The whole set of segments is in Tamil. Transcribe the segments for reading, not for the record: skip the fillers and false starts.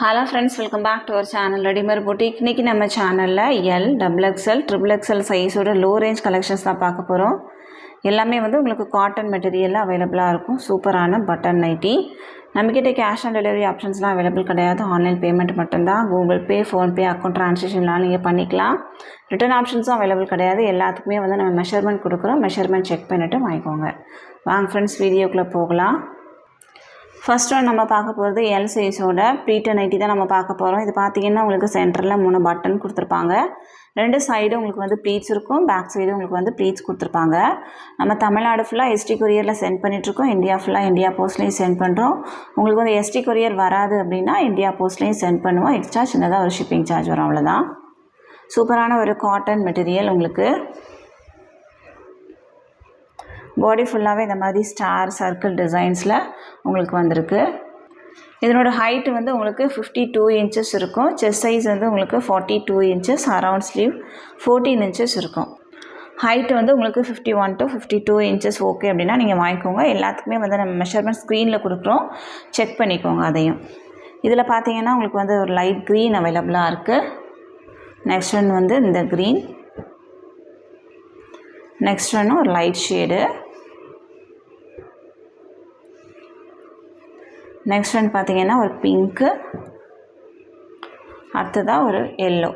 Hello friends, welcome back to our channel Ready-Made Boutique. இன்னைக்கு நம்ம சேனல்ல L, XXL, XXL சைஸோட லோ ரேஞ்ச் கலெக்ஷன்ஸ் தான் பார்க்க போறோம். எல்லாமே வந்து உங்களுக்கு காட்டன் மெட்டீரியல்ல அவேலபிளா இருக்கும். சூப்பரான பட்டன் நைட்டி. நம்மகிட்ட கேஷ் ஆன் டெலிவரி ஆப்ஷன்ஸ்லாம் அவைலபிள் கிடையாது. ஆன்லைன் பேமெண்ட் மட்டும்தான். கூகுள் பே, ஃபோன்பே, அக்கௌண்ட் ட்ரான்சாக்ஷன்லாம் நீங்கள் பண்ணிக்கலாம். ரிட்டர்ன் ஆப்ஷன்ஸும் அவைலபிள் கிடையாது. எல்லாத்துக்குமே வந்து நம்ம மெஷர்மெண்ட் கொடுக்குறோம். மெஷர்மெண்ட் செக் பண்ணிவிட்டு வாங்கிக்கோங்க. வாங்க ஃப்ரெண்ட்ஸ், வீடியோக்குள்ளே போகலாம். ஃபர்ஸ்ட் ஒன் நம்ம பார்க்க போகிறது எல் சைஸோட ப்ளீட்டட் நைட்டி தான் நம்ம பார்க்க போகிறோம். இது பார்த்தீங்கன்னா உங்களுக்கு சென்டரில் 3 பட்டன் கொடுத்துருப்பாங்க. 2 சைடும் உங்களுக்கு வந்து ப்ளீட்ஸ் இருக்கும். பேக் சைடும் உங்களுக்கு வந்து ப்ளீட்ஸ் கொடுத்துருப்பாங்க. நம்ம தமிழ்நாடு ஃபுல்லாக எஸ்டி கொரியரில் சென்ட் பண்ணிகிட்ருக்கோம். இந்தியா ஃபுல்லாக இந்தியா போஸ்ட்லேயும் சென்ட் பண்ணுறோம். உங்களுக்கு வந்து எஸ்டி கொரியர் வராது அப்படின்னா இந்தியா போஸ்ட்லேயும் சென்ட் பண்ணுவோம். எக்ஸ்ட்ரா சின்னதாக ஒரு ஷிப்பிங் சார்ஜ் வரும், அவ்வளோதான். சூப்பரான ஒரு காட்டன் மெட்டீரியல். உங்களுக்கு பாடி ஃபுல்லாகவே இந்த மாதிரி ஸ்டார் சர்க்கிள் டிசைன்ஸில் உங்களுக்கு வந்திருக்கு. இதனோட ஹைட்டு வந்து உங்களுக்கு 52 இன்ச்சஸ் இருக்கும். செஸ்ட் சைஸ் வந்து உங்களுக்கு 42 இன்ச்சஸ். அரவுண்ட் ஸ்லீவ் 14 இன்ச்சஸ் இருக்கும். ஹைட்டு வந்து உங்களுக்கு 51 to 52 இன்ச்சஸ் ஓகே அப்படின்னா நீங்கள் வாங்கிக்கோங்க. எல்லாத்துக்குமே வந்து நம்ம மெஷர்மெண்ட் ஸ்க்ரீனில் கொடுக்குறோம், செக் பண்ணிக்கோங்க அதையும். இதில் பார்த்தீங்கன்னா உங்களுக்கு வந்து ஒரு லைட் க்ரீன் அவைலபிளாக இருக்குது. நெக்ஸ்ட் ஒன் வந்து இந்த க்ரீன். நெக்ஸ்ட் ஒன்று ஒரு லைட் ஷேடு. நெக்ஸ்ட் ஒன் பார்த்தீங்கன்னா ஒரு பிங்க்கு. அடுத்ததாக ஒரு எல்லோ.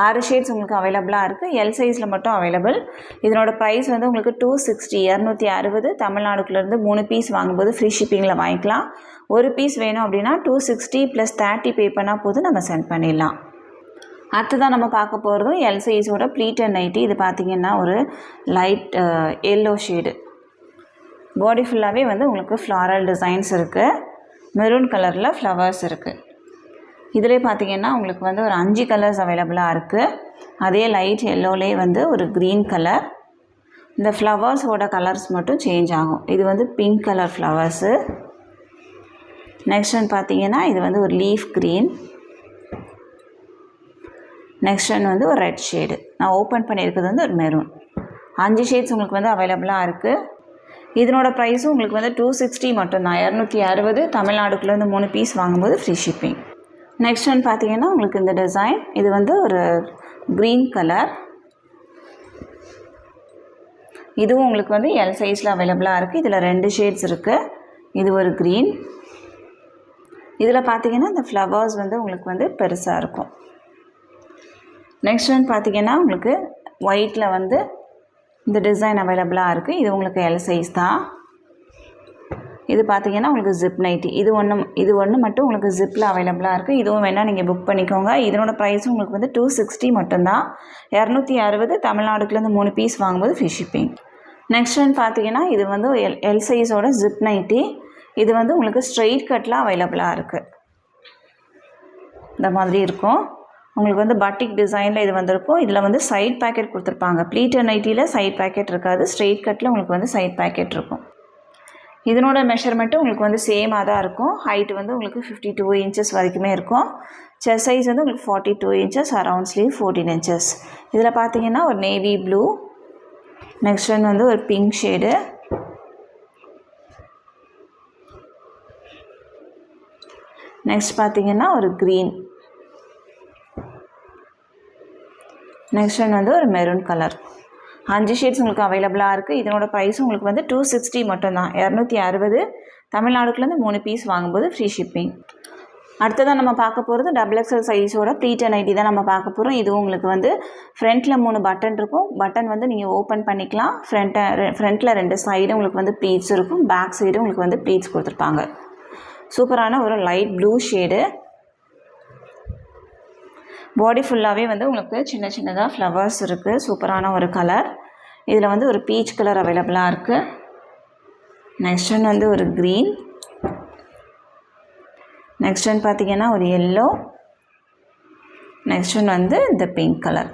6 ஷேட்ஸ் உங்களுக்கு அவைலபிளாக இருக்குது. எல் சைஸில் மட்டும் அவைலபிள். இதனோட ப்ரைஸ் வந்து உங்களுக்கு 260, 260. தமிழ்நாடுக்குள்ளேருந்து 3 பீஸ் வாங்கும்போது ஃப்ரீ ஷிப்பிங்கில் வாங்கிக்கலாம். ஒரு பீஸ் வேணும் அப்படின்னா 260 + 30 பே பண்ணால் போதும், நம்ம சென்ட் பண்ணிடலாம். அடுத்ததான் நம்ம பார்க்க போகிறதும் எல் சைஸோட ப்ளீட்டட் நைட்டி. இது பார்த்திங்கன்னா ஒரு லைட் எல்லோ ஷேடு. பாடி ஃபுல்லாகவே வந்து உங்களுக்கு ஃப்ளாரல் டிசைன்ஸ் இருக்குது. மெரூன் கலரில் ஃப்ளவர்ஸ் இருக்குது. இதிலே பார்த்திங்கன்னா உங்களுக்கு வந்து ஒரு 5 கலர்ஸ் அவைலபிளாக இருக்குது. அதே லைட் எல்லோலே வந்து ஒரு க்ரீன் கலர். இந்த ஃப்ளவர்ஸோட கலர்ஸ் மட்டும் சேஞ்ச் ஆகும். இது வந்து pink colour flowers. Next one பார்த்திங்கன்னா இது வந்து ஒரு லீஃப் க்ரீன். நெக்ஸ்ட் ஒன் வந்து ஒரு ரெட் ஷேடு. நான் ஓப்பன் பண்ணியிருக்கிறது வந்து ஒரு மெரூன். 5 ஷேட்ஸ் உங்களுக்கு வந்து அவைலபிளாக இருக்குது. இதனோட ப்ரைஸும் உங்களுக்கு வந்து 260 மட்டும்தான். 260. தமிழ்நாடுக்குள்ளேருந்து 3 பீஸ் வாங்கும்போது ஃப்ரீ ஷிப்பிங். நெக்ஸ்ட் ஒன் பார்த்தீங்கன்னா உங்களுக்கு இந்த டிசைன். இது வந்து ஒரு க்ரீன் கலர். இதுவும் உங்களுக்கு வந்து எல் சைஸில் அவைலபிளாக இருக்குது. இதில் 2 ஷேட்ஸ் இருக்குது. இது ஒரு க்ரீன். இதில் பார்த்தீங்கன்னா இந்த ஃப்ளவர்ஸ் வந்து உங்களுக்கு வந்து பெருசாக இருக்கும். நெக்ஸ்ட் ஒன் பார்த்தீங்கன்னா உங்களுக்கு ஒயிட்டில் வந்து இந்த டிசைன் அவைலபிளாக இருக்குது. இது உங்களுக்கு எல் சைஸ் தான். இது பார்த்திங்கன்னா உங்களுக்கு ஜிப் நைட்டி. இது ஒன்று மட்டும் உங்களுக்கு ஜிப்பில் அவைலபிளாக இருக்குது. இதுவும் வேணால் நீங்கள் புக் பண்ணிக்கோங்க. இதனோட ப்ரைஸும் உங்களுக்கு வந்து 260 மட்டும்தான். 260. தமிழ்நாடுக்குள்ளேருந்து 3 பீஸ் வாங்கும்போது ஃப்ரீ ஷிப்பிங். நெக்ஸ்ட் ஒன் பார்த்திங்கன்னா இது வந்து எல் சைஸோட ஜிப் நைட்டி. இது வந்து உங்களுக்கு ஸ்ட்ரெயிட் கட்டில் அவைலபிளாக இருக்குது. இந்த மாதிரி இருக்கும். உங்களுக்கு வந்து பட்டிக் டிசைனில் இது வந்திருக்கும். இதில் வந்து சைட் பேக்கெட் கொடுத்துருப்பாங்க. ப்ளீட்டட் நைட்டியில் சைட் பேக்கெட் இருக்காது. ஸ்ட்ரெயிட் கட்டில் உங்களுக்கு வந்து சைட் பேக்கெட் இருக்கும். இதனோட மெஷர்மெண்ட்டு உங்களுக்கு வந்து சேமாக தான் இருக்கும். ஹைட் வந்து உங்களுக்கு 52 இன்ச்சஸ் வரைக்குமே இருக்கும். செஸ்ட் சைஸ் வந்து உங்களுக்கு 42 இன்ச்சஸ். Around sleeve 14 inches. இதில் பார்த்தீங்கன்னா ஒரு நேவி ப்ளூ. நெக்ஸ்ட் ஒன் வந்து ஒரு பிங்க் ஷேடு. நெக்ஸ்ட் பார்த்தீங்கன்னா ஒரு க்ரீன். நெக்ஸ்ட் ஒன் வந்து ஒரு மெரூன் கலர். 5 ஷேட்ஸ் உங்களுக்கு அவைலபிளாக இருக்குது. இதனோட ப்ரைஸும் உங்களுக்கு வந்து 260 மட்டும்தான். 260. தமிழ்நாடுக்குள்ளேருந்து 3 பீஸ் வாங்கும்போது ஃப்ரீ ஷிப்பிங். அடுத்ததான் நம்ம பார்க்க போகிறது XXL சைஸோட ப்ளீட்டட் நைட்டி தான் நம்ம பார்க்க போகிறோம். இதுவும் உங்களுக்கு வந்து ஃப்ரண்ட்டில் 3 பட்டன் இருக்கும். பட்டன் வந்து நீங்கள் ஓப்பன் பண்ணிக்கலாம். ஃப்ரண்ட்டில் 2 சைடும் உங்களுக்கு வந்து ப்ளீட்ஸ் இருக்கும். பேக் சைடும் உங்களுக்கு வந்து ப்ளீட்ஸ் கொடுத்துருப்பாங்க. சூப்பரான ஒரு லைட் ப்ளூ ஷேடு. பாடி ஃபுல்லாகவே வந்து உங்களுக்கு சின்ன சின்னதாக ஃப்ளவர்ஸ் இருக்குது. சூப்பரான ஒரு கலர். இதில் வந்து ஒரு பீச் கலர் அவைலபிளாக இருக்குது. நெக்ஸ்ட் ஒன் வந்து ஒரு க்ரீன். நெக்ஸ்ட் ஒன் பார்த்திங்கன்னா ஒரு எல்லோ. நெக்ஸ்ட் ஒன் வந்து இந்த பிங்க் கலர்.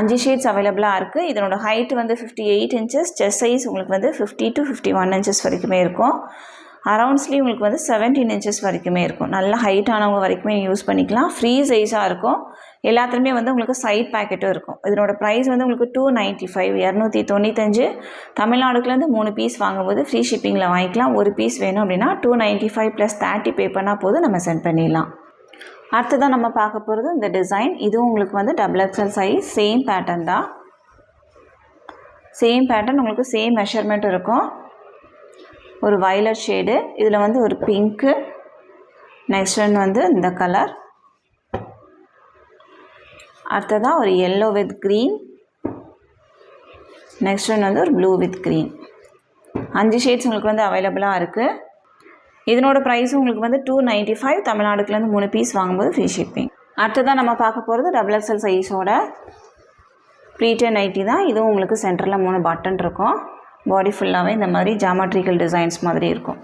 5 ஷேட்ஸ் அவைலபிளாக இருக்குது. இதனோட ஹைட் வந்து 58 இன்ச்சஸ். செஸ்ட் சைஸ் உங்களுக்கு வந்து 50 to 51 இன்ச்சஸ் வரைக்குமே இருக்கும். அரவுண்ட் ஸ்லீவ் உங்களுக்கு வந்து 17 inches வரைக்குமே இருக்கும். நல்ல ஹைட்டானவங்க வரைக்குமே யூஸ் பண்ணிக்கலாம். ஃப்ரீ சைஸாக இருக்கும். எல்லாத்துலேயுமே வந்து உங்களுக்கு சைட் பேக்கெட்டும் இருக்கும். இதனோட ப்ரைஸ் வந்து உங்களுக்கு 295 295. தமிழ்நாடுக்குலேருந்து 3 பீஸ் வாங்கும்போது ஃப்ரீ ஷிப்பிங்கில் வாங்கிக்கலாம். ஒரு பீஸ் வேணும் அப்படின்னா 295 + 30 பே பண்ணால் போதும், நம்ம சென்ட் பண்ணிடலாம். அடுத்ததான் நம்ம பார்க்க போகிறது இந்த டிசைன். இதுவும் உங்களுக்கு வந்து XXL சைஸ், சேம் பேட்டர்ன் தான். சேம் பேட்டர்ன், உங்களுக்கு சேம் மெஷர்மெண்ட் இருக்கும். ஒரு வயலட் ஷேடு, இதில் வந்து ஒரு பிங்க்கு, நெக்ஸ்ட் ஒன் வந்து இந்த கலர், அடுத்ததாக ஒரு yellow with green, next one வந்து ஒரு ப்ளூ வித் க்ரீன். 5 ஷேட்ஸ் உங்களுக்கு வந்து அவைலபிளாக இருக்குது. இதனோட ப்ரைஸும் உங்களுக்கு வந்து 295. தமிழ்நாடுக்குலேருந்து 3 பீஸ் வாங்கும்போது ஃப்ரீ ஷிப்பிங். அடுத்ததான் நம்ம பார்க்க போகிறது XXL சைஸோட ப்ளீட்டட் நைட்டி தான். இதுவும் உங்களுக்கு சென்டரில் 3 பட்டன் இருக்கும். பாடி ஃபுல்லாகவே இந்த மாதிரி ஜாமெட்ரிக்கல் டிசைன்ஸ் மாதிரி இருக்கும்.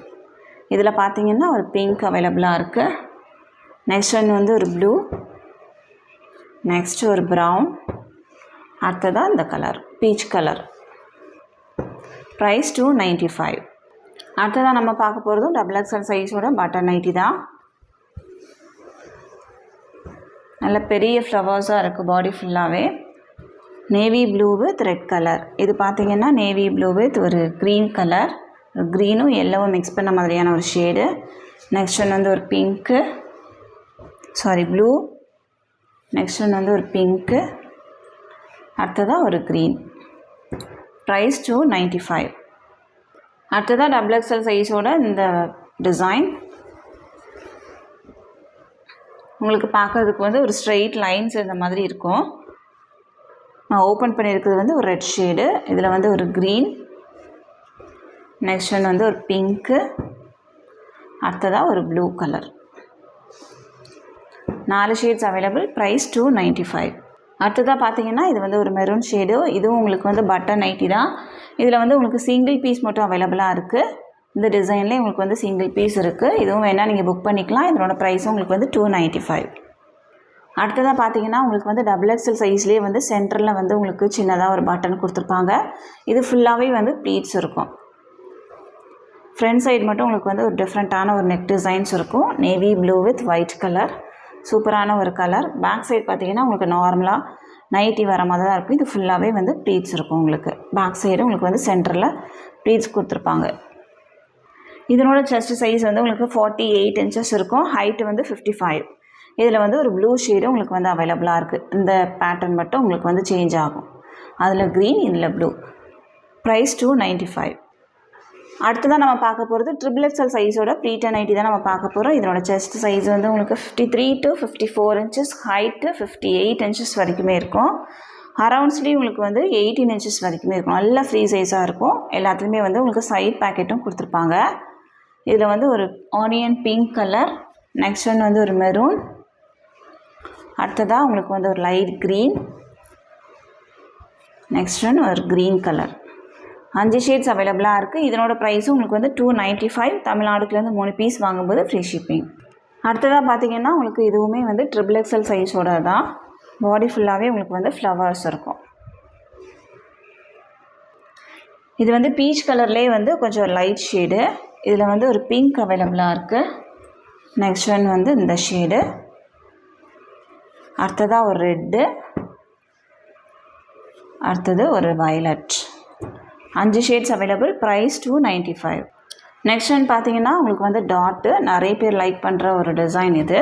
இதில் பார்த்தீங்கன்னா ஒரு பிங்க் அவைலபிளாக இருக்குது. நெக்ஸ்ட் ஒன் வந்து ஒரு ப்ளூ, நெக்ஸ்ட் ஒரு ப்ரௌன், அடுத்ததாக இந்த கலர் பீச் கலர். ப்ரைஸ் 295. அடுத்ததாக நம்ம பார்க்க போகிறதும் XXL சைஸோட பட்டன் நைட்டி தான். நல்ல பெரிய ஃப்ளவர்ஸாக இருக்குது பாடி ஃபுல்லாகவே. Navy blue with red colour. இது பார்த்திங்கன்னா நேவி ப்ளூ வித் ஒரு க்ரீன் கலர், க்ரீனும் எல்லோவும் மிக்ஸ் பண்ண மாதிரியான ஒரு ஷேடு. நெக்ஸ்ட் ஒன் வந்து ஒரு பிங்க்கு, ப்ளூ, நெக்ஸ்ட் ஒன் வந்து ஒரு பிங்க்கு, அடுத்ததாக ஒரு க்ரீன். ப்ரைஸ் 295. அடுத்ததாக XXL சைஸோட இந்த டிசைன். உங்களுக்கு பார்க்குறதுக்கு வந்து ஒரு ஸ்ட்ரெயிட் லைன்ஸ் இந்த மாதிரி இருக்கும். நான் ஓப்பன் பண்ணியிருக்கிறது வந்து ஒரு ரெட் ஷேடு, இதில் வந்து ஒரு க்ரீன், நெக்ஸ்ட் ஒன் வந்து ஒரு பிங்க்கு, அடுத்ததாக ஒரு blue colour. 4 shades available. Price 295. அடுத்ததாக பார்த்தீங்கன்னா இது வந்து ஒரு மெரூன் ஷேடு. இதுவும் உங்களுக்கு வந்து பட்டன் நைட்டி தான். இதில் வந்து உங்களுக்கு சிங்கிள் பீஸ் மட்டும் அவைலபிளாக இருக்குது. இந்த டிசைன்லேயே உங்களுக்கு வந்து சிங்கிள் பீஸ் இருக்குது. இதுவும் வேணால் நீங்கள் புக் பண்ணிக்கலாம். இதனோட ப்ரைஸும் உங்களுக்கு வந்து 295. அடுத்ததாக பார்த்தீங்கன்னா உங்களுக்கு வந்து XXL சைஸ்லேயே வந்து சென்டரில் வந்து உங்களுக்கு சின்னதாக ஒரு பட்டன் கொடுத்துருப்பாங்க. இது ஃபுல்லாகவே வந்து ப்ளீட்ஸ் இருக்கும். ஃப்ரண்ட் சைடு மட்டும் உங்களுக்கு வந்து ஒரு டிஃப்ரெண்ட்டான ஒரு நெக் டிசைன்ஸ் இருக்கும். Navy blue with white colour, சூப்பரான ஒரு கலர். பேக் சைடு பார்த்தீங்கன்னா உங்களுக்கு நார்மலாக நைட்டி வர மாதிரி தான் இருக்கும். இது ஃபுல்லாகவே வந்து ப்ளீட்ஸ் இருக்கும். உங்களுக்கு பேக் சைடு உங்களுக்கு வந்து சென்டரில் ப்ளீட்ஸ் கொடுத்துருப்பாங்க. இதனோட செஸ்ட் சைஸ் வந்து உங்களுக்கு 48 inches இருக்கும். ஹைட்டு வந்து 55. இதில் வந்து ஒரு ப்ளூ ஷேடும் உங்களுக்கு வந்து அவைலபிளாக இருக்குது. இந்த பேட்டர்ன் மட்டும் உங்களுக்கு வந்து சேஞ்ச் ஆகும். அதில் க்ரீன், இதில் ப்ளூ. ப்ரைஸ் 295. அடுத்ததான் நம்ம பார்க்க போகிறது XXL சைஸோட ப்ளீட்டட் நைட்டி தான் நம்ம பார்க்க போகிறோம். இதனோட செஸ்ட் சைஸ் வந்து உங்களுக்கு 53 to 54 inches, ஹைட்டு 58 inches வரைக்குமே இருக்கும். அரவுண்ட் ஸ்லீவ் உங்களுக்கு வந்து 18 inches வரைக்குமே இருக்கும். நல்ல ஃப்ரீ சைஸாக இருக்கும். எல்லாத்துலேயுமே வந்து உங்களுக்கு சைட் பேக்கெட்டும் கொடுத்துருப்பாங்க. இதில் வந்து ஒரு onion pink colour, next one வந்து ஒரு மெரூன், அடுத்ததாக உங்களுக்கு வந்து ஒரு லைட் க்ரீன், நெக்ஸ்ட் ஒன் ஒரு க்ரீன் கலர். 5 ஷேட்ஸ் அவைலபிளாக இருக்குது. இதனோட ப்ரைஸும் உங்களுக்கு வந்து 295. தமிழ்நாடுக்குலேருந்து 3 பீஸ் வாங்கும்போது ஃப்ரீ ஷிப்பிங். அடுத்ததாக பார்த்தீங்கன்னா உங்களுக்கு இதுவுமே வந்து XXL சைஸோட தான். பாடி ஃபுல்லாகவே உங்களுக்கு வந்து ஃப்ளவர்ஸ் இருக்கும். இது வந்து பீச் கலர்லேயே வந்து கொஞ்சம் லைட் ஷேடு. இதில் வந்து ஒரு பிங்க் அவைலபிளாக இருக்குது. நெக்ஸ்ட் ஒன் வந்து இந்த ஷேடு, அடுத்ததாக ஒரு ரெட்டு, அடுத்தது ஒரு violet. 5 shades available. Price 295. Next one பார்த்தீங்கன்னா உங்களுக்கு வந்து டாட்டு, நிறைய பேர் லைக் பண்ணுற ஒரு டிசைன். இது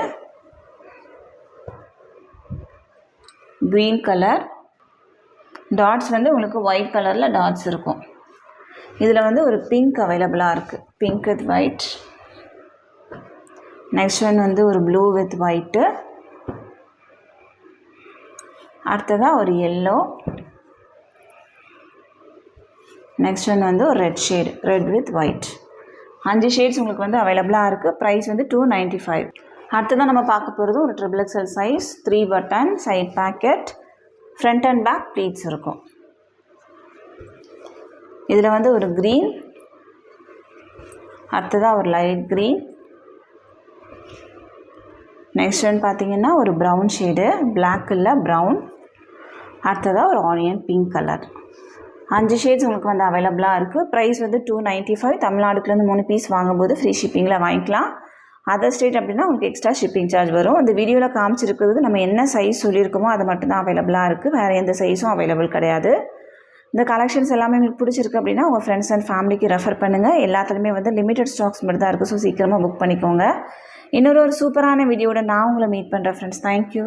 க்ரீன் கலர், டாட்ஸ் வந்து உங்களுக்கு ஒயிட் கலரில் டாட்ஸ் இருக்கும். இதில் வந்து ஒரு பிங்க் அவைலபிளாக இருக்குது. Pink with white. Next one வந்து ஒரு ப்ளூ வித் ஒயிட்டு, அடுத்ததாக ஒரு எல்லோ, நெக்ஸ்ட் ஒன் வந்து ஒரு red shade, red with white. 5 shades உங்களுக்கு வந்து அவைலபிளாக இருக்குது. ப்ரைஸ் வந்து 295. அடுத்ததான் நம்ம பார்க்க போகிறது ஒரு XXL size, 3 button, side pocket, front and back pleats இருக்கும். இதில் வந்து ஒரு க்ரீன், அடுத்ததாக ஒரு லைட் க்ரீன், நெக்ஸ்ட் ஒன் பார்த்தீங்கன்னா ஒரு ப்ரௌன் ஷேடு, பிளாக் இல்லை ப்ரௌன், அடுத்ததாக ஒரு ஆனியன் பிங்க் கலர். 5 ஷேட்ஸ் உங்களுக்கு வந்து அவைலபிளாக இருக்குது. ப்ரைஸ் வந்து 295. தமிழ்நாடுக்குலேருந்து 3 பீஸ் வாங்கும்போது ஃப்ரீ ஷிப்பிங்கில் வாங்கிக்கலாம். அதர் ஸ்டேட் அப்படின்னா உங்களுக்கு எக்ஸ்ட்ரா ஷிப்பிங் சார்ஜ் வரும். இந்த வீடியோவில் காமிச்சிருக்கிறது நம்ம என்ன சைஸ் சொல்லியிருக்கோமோ அது மட்டும்தான் அவைலபிளாக இருக்குது. வேறு எந்த சைஸும் அவைலபிள் கிடையாது. இந்த கலெக்ஷன்ஸ் எல்லாமே உங்களுக்கு பிடிச்சிருக்கு அப்படின்னா உங்கள் ஃப்ரெண்ட்ஸ் அண்ட் ஃபேமிலிக்கு ரெஃபர் பண்ணுங்கள். எல்லாத்துலேயுமே வந்து லிமிட்டட் ஸ்டாக்ஸ் மட்டும் தான் இருக்குது. ஸோ சீக்கிரமாக புக் பண்ணிக்கோங்க. இன்னொரு சூப்பரான வீடியோட நான் உங்களை மீட் பண்ணுறேன் ஃப்ரெண்ட்ஸ். தேங்க்யூ.